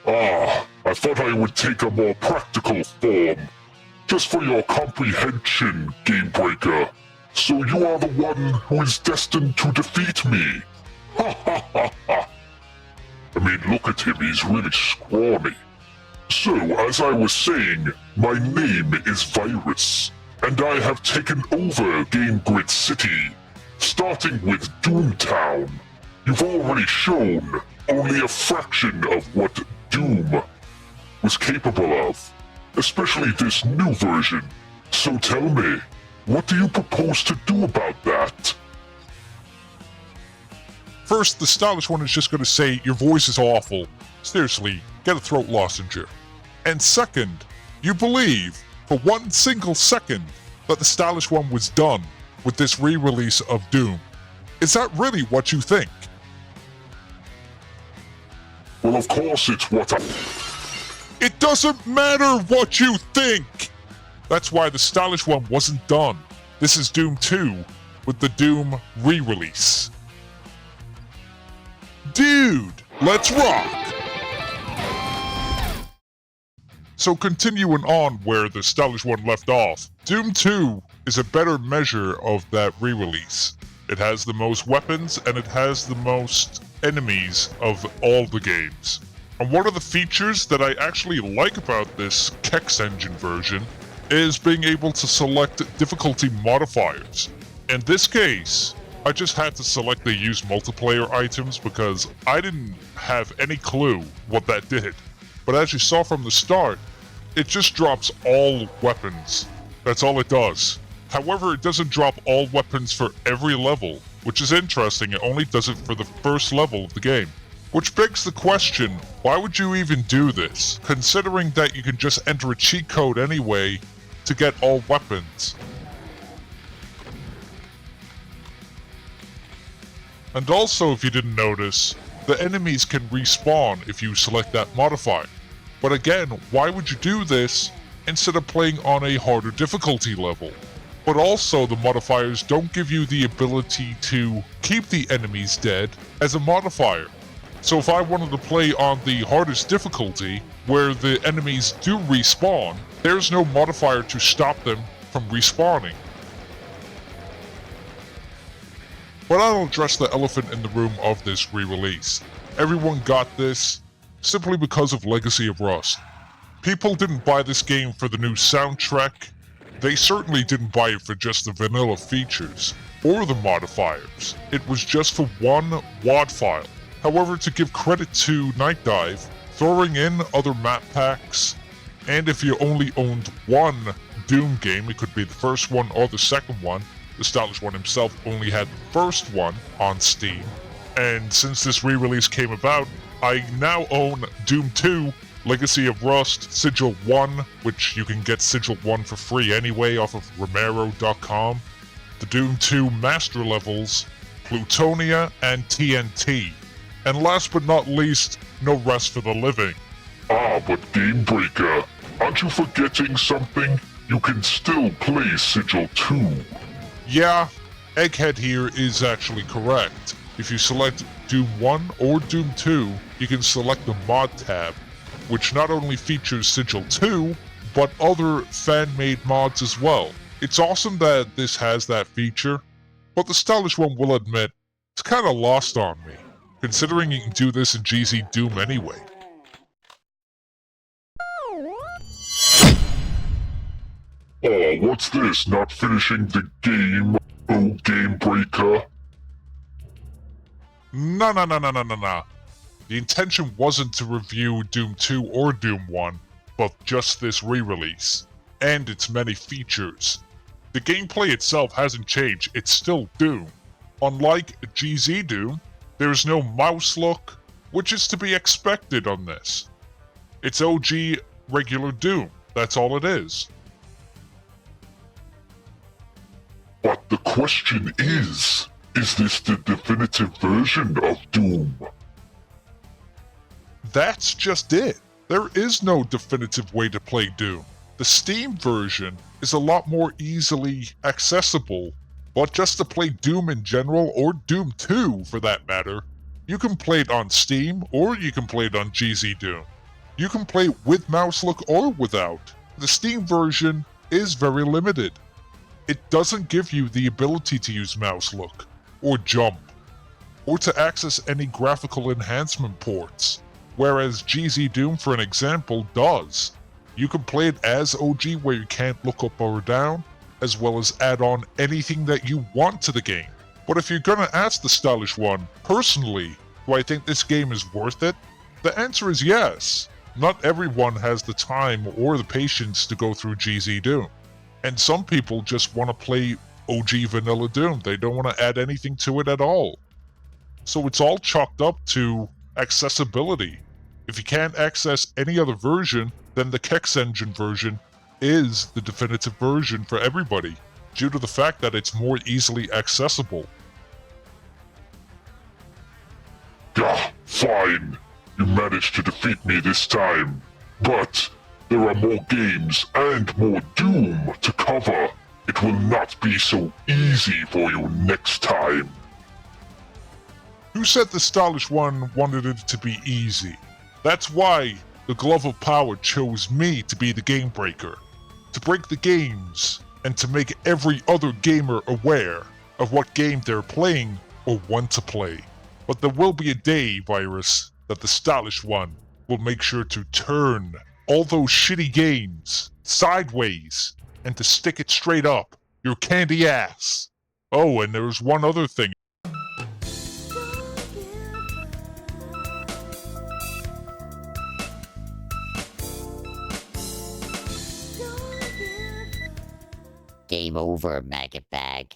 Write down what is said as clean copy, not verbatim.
I thought I would take a more practical form. Just for your comprehension, Gamebreaker. So you are the one who is destined to defeat me. Ha ha ha ha. I mean, look at him, he's really scrawny. So, as I was saying, my name is Virus, and I have taken over Gamegrid City, starting with Doomtown. You've already shown only a fraction of what Doom was capable of, especially this new version. So tell me, what do you propose to do about that? First, the stylish one is just going to say, your voice is awful. Seriously, get a throat lozenge. And second, you believe, for 1 single second, that the stylish one was done with this re-release of Doom. Is that really what you think? Well, of course it's what It doesn't matter what you think! That's why the stylish one wasn't done. This is Doom 2 with the Doom re-release. Dude, let's rock! So continuing on where the stylish one left off, Doom 2 is a better measure of that re-release. It has the most weapons and it has the most enemies of all the games. And one of the features that I actually like about this Kex engine version is being able to select difficulty modifiers. In this case, I just had to select the use multiplayer items because I didn't have any clue what that did. But as you saw from the start, it just drops all weapons. That's all it does. However, it doesn't drop all weapons for every level, which is interesting. It only does it for the first level of the game. Which begs the question, why would you even do this, considering that you can just enter a cheat code anyway to get all weapons? And also, if you didn't notice, the enemies can respawn if you select that modifier. But again, why would you do this instead of playing on a harder difficulty level? But also, the modifiers don't give you the ability to keep the enemies dead as a modifier. So if I wanted to play on the hardest difficulty, where the enemies do respawn, there's no modifier to stop them from respawning. But I'll address the elephant in the room of this re-release. Everyone got this simply because of Legacy of Rust. People didn't buy this game for the new soundtrack. They certainly didn't buy it for just the vanilla features or the modifiers. It was just for one WAD file. However, to give credit to Nightdive, throwing in other map packs, and if you only owned one Doom game, it could be the first one or the second one. The stylish one himself only had the first one on Steam. And since this re-release came about, I now own Doom 2, Legacy of Rust, Sigil 1, which you can get Sigil 1 for free anyway off of Romero.com, the Doom 2 Master Levels, Plutonia, and TNT. And last but not least, No Rest for the Living. But Gamebreaker, aren't you forgetting something? You can still play Sigil 2. Yeah, Egghead here is actually correct. If you select Doom 1 or Doom 2, you can select the mod tab, which not only features Sigil 2, but other fan-made mods as well. It's awesome that this has that feature, but the stylish one will admit, it's kinda lost on me, considering you can do this in GZ Doom anyway. Oh, what's this? Not finishing the game, oh Gamebreaker? No. The intention wasn't to review Doom 2 or Doom 1, but just this re-release, and its many features. The gameplay itself hasn't changed, it's still Doom. Unlike GZ Doom, there's no mouse look, which is to be expected on this. It's OG regular Doom, that's all it is. But the question is this the definitive version of Doom? That's just it. There is no definitive way to play Doom. The Steam version is a lot more easily accessible, but just to play Doom in general, or Doom 2 for that matter, you can play it on Steam or you can play it on GZ Doom. You can play with mouse look or without. The Steam version is very limited. It doesn't give you the ability to use mouse look, or jump, or to access any graphical enhancement ports, whereas GZ Doom, for an example, does. You can play it as OG where you can't look up or down, as well as add on anything that you want to the game. But if you're gonna ask the stylish one, personally, do I think this game is worth it? The answer is yes. Not everyone has the time or the patience to go through GZ Doom. And some people just want to play OG Vanilla Doom. They don't want to add anything to it at all. So it's all chalked up to accessibility. If you can't access any other version, then the Kex Engine version is the definitive version for everybody, due to the fact that it's more easily accessible. Gah, fine. You managed to defeat me this time. But there are more games and more Doom to cover. It will not be so easy for you next time. Who said the stylish one wanted it to be easy? That's why the Glove of Power chose me to be the Gamebreaker. To break the games, and to make every other gamer aware of what game they're playing or want to play. But there will be a day, Virus, that the stylish one will make sure to turn all those shitty games sideways and to stick it straight up your candy ass. Oh, and there's one other thing. Game over, maggot bag.